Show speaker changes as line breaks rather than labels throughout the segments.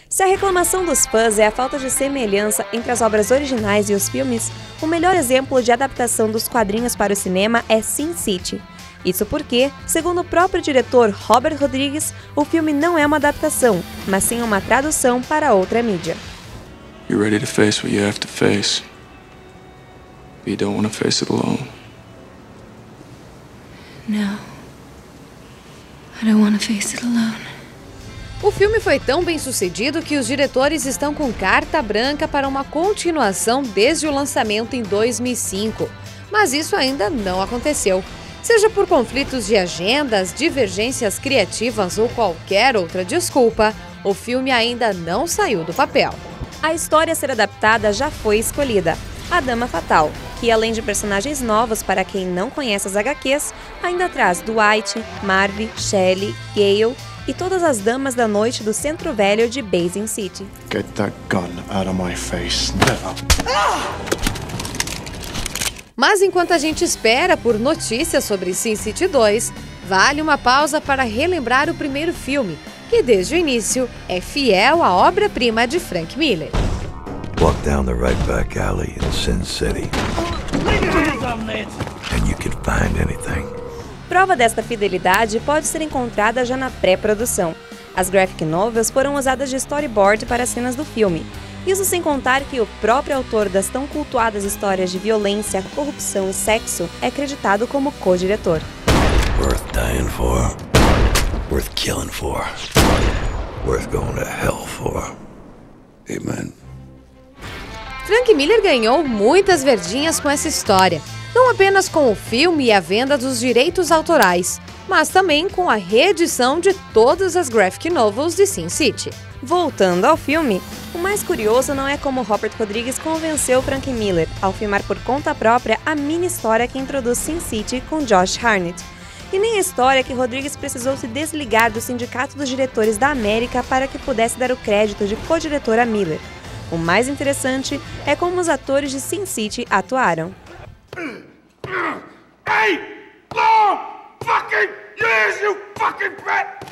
Se a reclamação dos fãs é a falta de semelhança entre as obras originais e os filmes, o melhor exemplo de adaptação dos quadrinhos para o cinema é Sin City. Isso porque, segundo o próprio diretor Robert Rodrigues, o filme não é uma adaptação, mas sim uma tradução para outra mídia.
You're ready to face what you have to face, but you don't want to face it alone.
No, I don't want to face it alone.
O filme foi tão bem sucedido que os diretores estão com carta branca para uma continuação desde o lançamento em 2005. Mas isso ainda não aconteceu. Seja por conflitos de agendas, divergências criativas ou qualquer outra desculpa, o filme ainda não saiu do papel.
A história a ser adaptada já foi escolhida, A Dama Fatal, que além de personagens novos para quem não conhece as HQs, ainda traz Dwight, Marv, Shelley, Gale e todas as damas da noite do Centro Velho de Basin City.
Get that gun out of my face now.
Mas enquanto a gente espera por notícias sobre Sin City 2, vale uma pausa para relembrar o primeiro filme, que desde o início é fiel à obra-prima de Frank Miller.
Walk down the right back alley in Sin City, and you can find anything.
Prova desta fidelidade pode ser encontrada já na pré-produção. As graphic novels foram usadas de storyboard para as cenas do filme. Isso sem contar que o próprio autor das tão cultuadas histórias de violência, corrupção e sexo é acreditado como co-diretor.
Worth dying for, worth killing for, worth going to hell for. Amen.
Frank Miller ganhou muitas verdinhas com essa história, não apenas com o filme e a venda dos direitos autorais, mas também com a reedição de todas as graphic novels de Sin City.
Voltando ao filme, o mais curioso não é como Robert Rodrigues convenceu Frank Miller ao filmar por conta própria a mini-história que introduz Sin City com Josh Hartnett, e nem a história que Rodrigues precisou se desligar do Sindicato dos Diretores da América para que pudesse dar o crédito de co-diretor a Miller. O mais interessante é como os atores de Sin City atuaram.
Hey! Long fucking years, you fucking brat!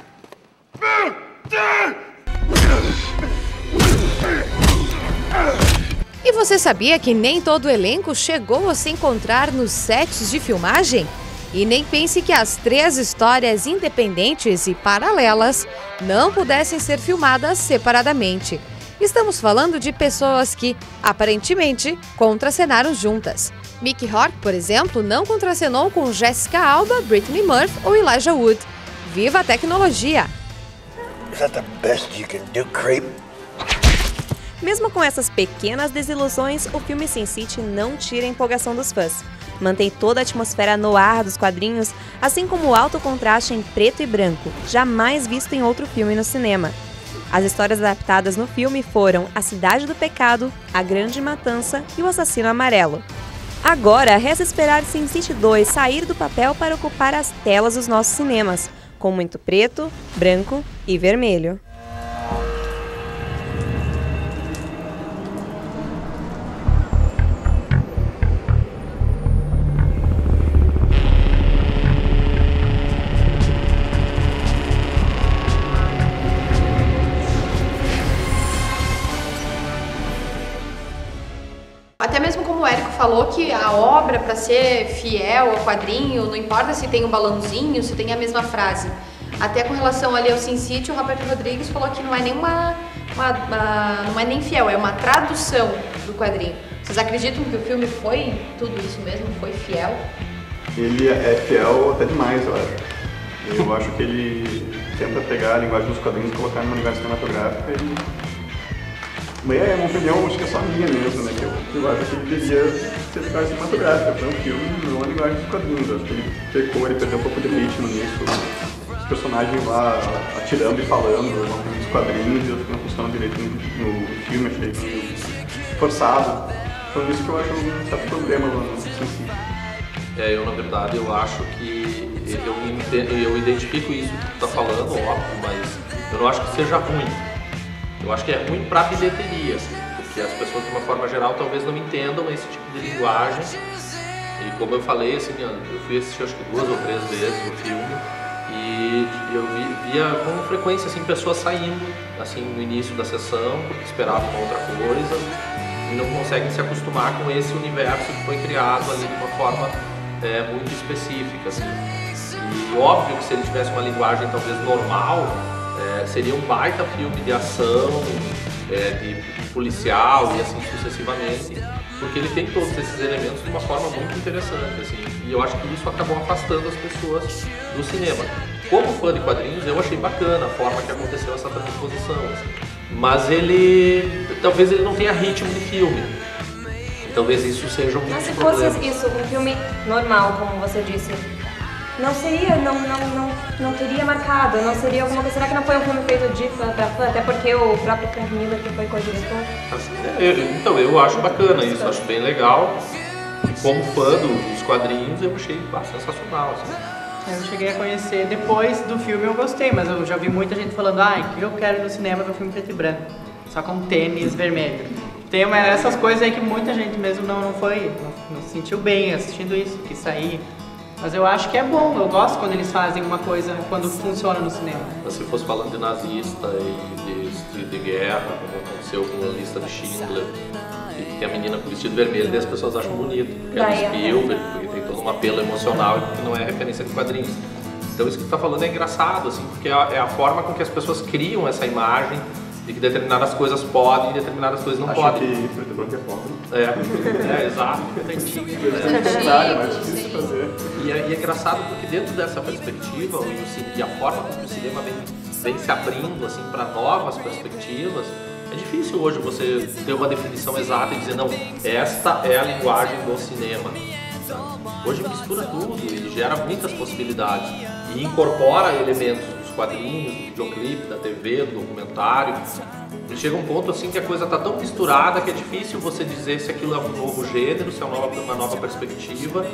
E você sabia que nem todo o elenco chegou a se encontrar nos sets de filmagem? E nem pense que as 3 histórias independentes e paralelas não pudessem ser filmadas separadamente. Estamos falando de pessoas que, aparentemente, contracenaram juntas. Mickey Rourke, por exemplo, não contracenou com Jessica Alba, Brittany Murphy ou Elijah Wood. Viva a tecnologia!
Is that the best you can do, creep?
Mesmo com essas pequenas desilusões, o filme Sin City não tira a empolgação dos fãs. Mantém toda a atmosfera noir dos quadrinhos, assim como o alto contraste em preto e branco, jamais visto em outro filme no cinema. As histórias adaptadas no filme foram A Cidade do Pecado, A Grande Matança e O Assassino Amarelo. Agora, resta esperar Sin City 2 sair do papel para ocupar as telas dos nossos cinemas, com muito preto, branco e vermelho.
Até mesmo como o Érico falou, que a obra, para ser fiel ao quadrinho, não importa se tem um balãozinho, se tem a mesma frase. Até com relação ali ao Sin City, o Robert Rodrigues falou que não é nem não é nem fiel, é uma tradução do quadrinho. Vocês acreditam que o filme foi tudo isso mesmo? Foi fiel?
Ele é fiel até demais, eu acho. Eu acho que ele tenta pegar a linguagem dos quadrinhos e colocar numa linguagem cinematográfica e... Mas é uma opinião, acho que é só minha mesmo, né? Que eu acho que ele devia ser linguagem cinematográfica, para um filme, não a linguagem dos quadrinhos. Eu acho que ele pecou, ele perdeu um pouco de ritmo nisso. Os personagens lá atirando e falando nos quadrinhos, e acho que não funciona direito no filme, achei meio forçado. Então isso que eu acho um certo problema no Sin City.
Eu na verdade eu acho que eu identifico isso que tu tá falando, óbvio, mas eu não acho que seja ruim. Eu acho que é ruim para bilheteria, porque as pessoas de uma forma geral talvez não entendam esse tipo de linguagem. E como eu falei, assim, eu fui assistir acho que 2 ou 3 vezes o filme e E eu via com frequência assim, pessoas saindo assim, no início da sessão porque esperavam uma outra coisa e não conseguem se acostumar com esse universo que foi criado ali de uma forma muito específica. Assim. E óbvio que se ele tivesse uma linguagem talvez normal, seria um baita filme de ação, de policial e assim sucessivamente, porque ele tem todos esses elementos de uma forma muito interessante, assim, e eu acho que isso acabou afastando as pessoas do cinema. Como fã de quadrinhos, eu achei bacana a forma que aconteceu essa transposição, assim. Mas talvez ele não tenha ritmo de filme, talvez isso seja um
Mas se
problema.
fosse isso, um filme normal, como você disse, não seria, não teria marcado, não seria alguma coisa. Será que não foi um filme feito de fã pra fã? Até porque o próprio Frank Miller que foi co-diretor.
Então, eu acho bacana isso, acho bem legal. Como fã dos quadrinhos, eu achei sensacional. Assim.
Eu cheguei a conhecer, depois do filme eu gostei, mas eu já vi muita gente falando, que eu quero ir no cinema ver um filme preto e branco, só com tênis vermelho. Tem essas coisas aí que muita gente mesmo não se sentiu bem assistindo isso, quis sair. Mas eu acho que é bom, eu gosto quando eles fazem uma coisa, quando funciona no cinema.
Se fosse falando de nazista e de guerra, como aconteceu com a lista de Schindler, e tem a menina com vestido vermelho e as pessoas acham bonito, porque é do Spielberg, porque tem todo um apelo emocional e porque não é referência de quadrinhos. Então isso que tu tá falando é engraçado, assim, porque é a forma com que as pessoas criam essa imagem de que determinadas coisas podem e determinadas coisas não podem.
Acho que preto e branco é foda.
Exato.
É mais difícil de fazer.
E é engraçado porque dentro dessa perspectiva e a forma como o cinema vem se abrindo assim, para novas perspectivas, é difícil hoje você ter uma definição exata e dizer, não, esta é a linguagem do cinema. Hoje mistura tudo e gera muitas possibilidades e incorpora elementos dos quadrinhos, do videoclipe, da TV, do documentário. E chega um ponto assim que a coisa está tão misturada que é difícil você dizer se aquilo é um novo gênero, se é uma nova perspectiva,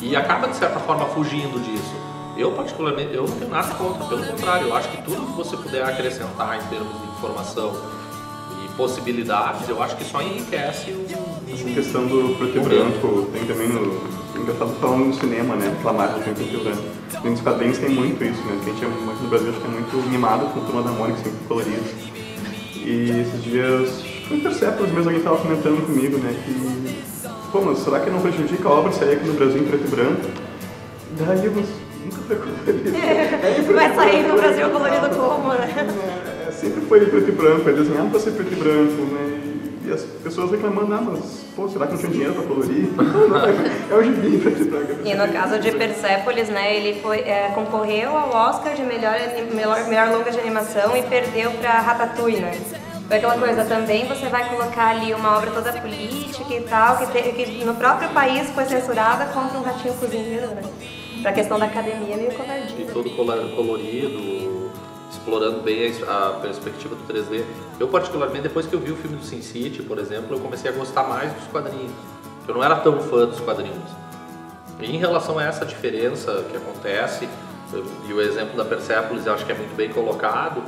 e acaba de certa forma fugindo disso. Eu particularmente, eu não tenho nada contra, pelo contrário, eu acho que tudo que você puder acrescentar em termos de informação e possibilidades, eu acho que só enriquece
Essa questão do preto e branco, tem também engraçado falando no cinema, né? Reclamar do preto e branco. Tem nos quadrinhos tem muito isso, né? Que a gente aqui no Brasil acho que é muito mimado com Turma da Mônica, sempre colorido. E esses dias, foi em Persepolis mesmo, alguém estava comentando comigo, né? Que, pô, mas será que não prejudica a obra sair aqui no Brasil em preto e branco? Daí eu nunca foi colorido.
Vai sair no Brasil colorido como, né?
Sempre foi preto e branco, é desenhado para ser preto e branco, né? E as pessoas reclamando, mas, pô, será que não tem dinheiro para colorir? É o gibi preto e branco.
E no caso de Persepolis, né, ele concorreu ao Oscar de melhor longa de animação e perdeu para Ratatouille, né? Foi aquela coisa, também você vai colocar ali uma obra toda política e tal, que no próprio país foi censurada contra um ratinho cozinheiro, né? Pra questão da academia, meio covardia.
E todo colorido, explorando bem a perspectiva do 3D. Eu particularmente, depois que eu vi o filme do Sin City, por exemplo, eu comecei a gostar mais dos quadrinhos. Eu não era tão fã dos quadrinhos. E em relação a essa diferença que acontece, e o exemplo da Persepolis eu acho que é muito bem colocado,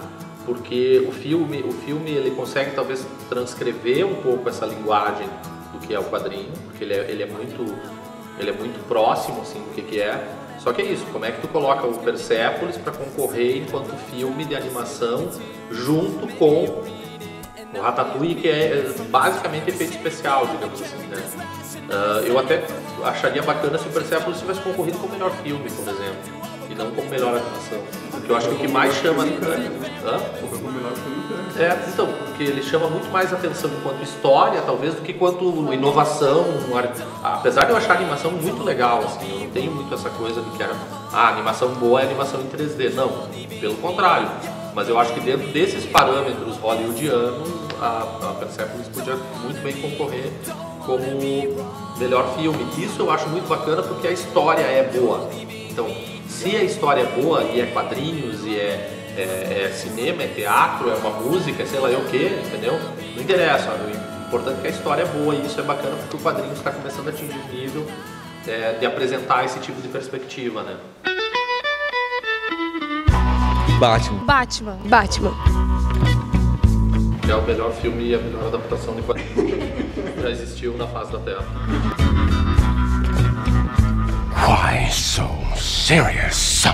porque o filme ele consegue talvez transcrever um pouco essa linguagem do que é o quadrinho, porque ele é muito próximo assim, do que é. Só que é isso, como é que tu coloca o Persepolis para concorrer enquanto filme de animação junto com o Ratatouille, que é basicamente efeito especial, digamos assim, né? Eu até acharia bacana se o Persepolis tivesse concorrido como melhor filme, por exemplo, e não como melhor animação. Porque eu acho que o que mais chama... então, porque ele chama muito mais atenção enquanto história, talvez, do que quanto inovação. Apesar de eu achar a animação muito legal, assim, eu não tenho muito essa coisa de que a animação boa é animação em 3D. Não, pelo contrário. Mas eu acho que dentro desses parâmetros hollywoodianos, a Persepolis podia muito bem concorrer como melhor filme. Isso eu acho muito bacana porque a história é boa. Então, se a história é boa e é quadrinhos e é cinema, é teatro, é uma música, sei lá o que, entendeu? Não interessa, o importante é que a história é boa e isso é bacana porque o quadrinho está começando a atingir o nível de apresentar esse tipo de perspectiva, né?
Batman.
Que é o melhor filme e a melhor adaptação de quadrinhos que já existiu na face da Terra.
Why so serious?